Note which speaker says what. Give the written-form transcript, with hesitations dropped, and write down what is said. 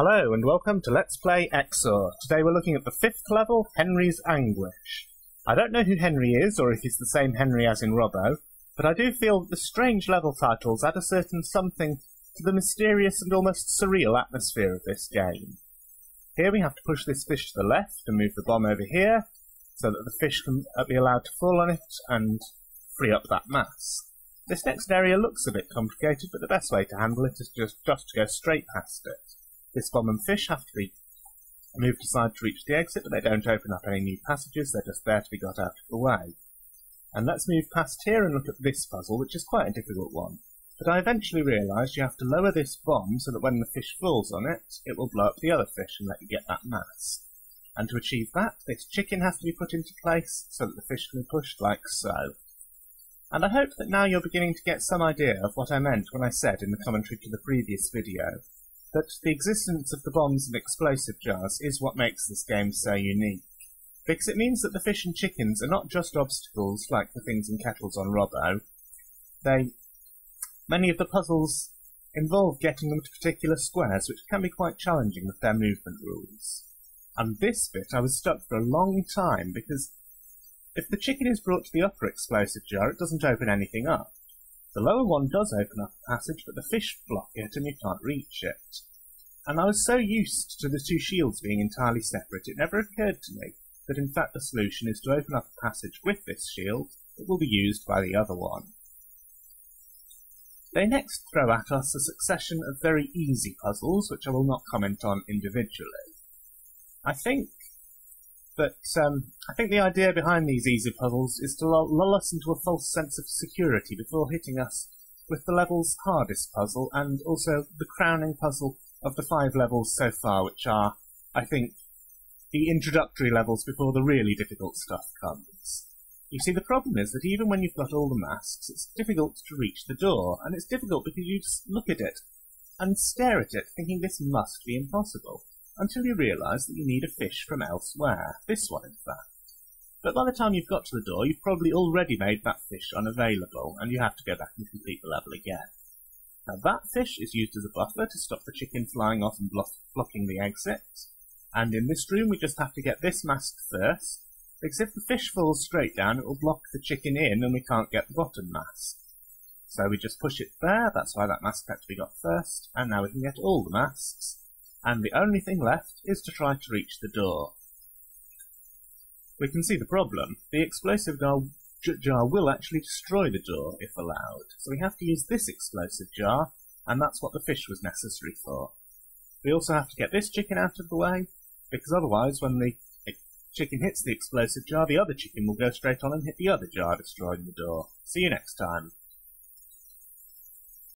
Speaker 1: Hello and welcome to Let's Play Exor. Today we're looking at the 5th level, Henry's Anguish. I don't know who Henry is, or if he's the same Henry as in Robbo, but I do feel that the strange level titles add a certain something to the mysterious and almost surreal atmosphere of this game. Here we have to push this fish to the left and move the bomb over here, so that the fish can be allowed to fall on it and free up that mass. This next area looks a bit complicated, but the best way to handle it is just to go straight past it. This bomb and fish have to be moved aside to reach the exit, but they don't open up any new passages, they're just there to be got out of the way. And let's move past here and look at this puzzle, which is quite a difficult one. But I eventually realised you have to lower this bomb so that when the fish falls on it, it will blow up the other fish and let you get that mass. And to achieve that, this chicken has to be put into place so that the fish can be pushed like so. And I hope that now you're beginning to get some idea of what I meant when I said in the commentary to the previous video, that the existence of the bombs and explosive jars is what makes this game so unique. Because it means that the fish and chickens are not just obstacles like the things in kettles on Robbo. Many of the puzzles involve getting them to particular squares, which can be quite challenging with their movement rules. And this bit I was stuck for a long time, because if the chicken is brought to the upper explosive jar, it doesn't open anything up. The lower one does open up a passage, but the fish block it and you can't reach it. And I was so used to the two shields being entirely separate, it never occurred to me that in fact the solution is to open up a passage with this shield that will be used by the other one. They next throw at us a succession of very easy puzzles, which I will not comment on individually. I think the idea behind these easy puzzles is to lull us into a false sense of security before hitting us with the level's hardest puzzle, and also the crowning puzzle of the 5 levels so far, which are, I think, the introductory levels before the really difficult stuff comes. You see, the problem is that even when you've got all the masks, it's difficult to reach the door, and it's difficult because you just look at it and stare at it, thinking this must be impossible, until you realise that you need a fish from elsewhere, this one in fact. But by the time you've got to the door, you've probably already made that fish unavailable, and you have to go back and complete the level again. Now that fish is used as a buffer to stop the chicken flying off and blocking the exit, and in this room we just have to get this mask first, because if the fish falls straight down it will block the chicken in and we can't get the bottom mask. So we just push it there, that's why that mask had to be got first, and now we can get all the masks, and the only thing left is to try to reach the door. We can see the problem. The explosive jar will actually destroy the door if allowed, so we have to use this explosive jar, and that's what the fish was necessary for. We also have to get this chicken out of the way, because otherwise when the chicken hits the explosive jar, the other chicken will go straight on and hit the other jar, destroying the door. See you next time.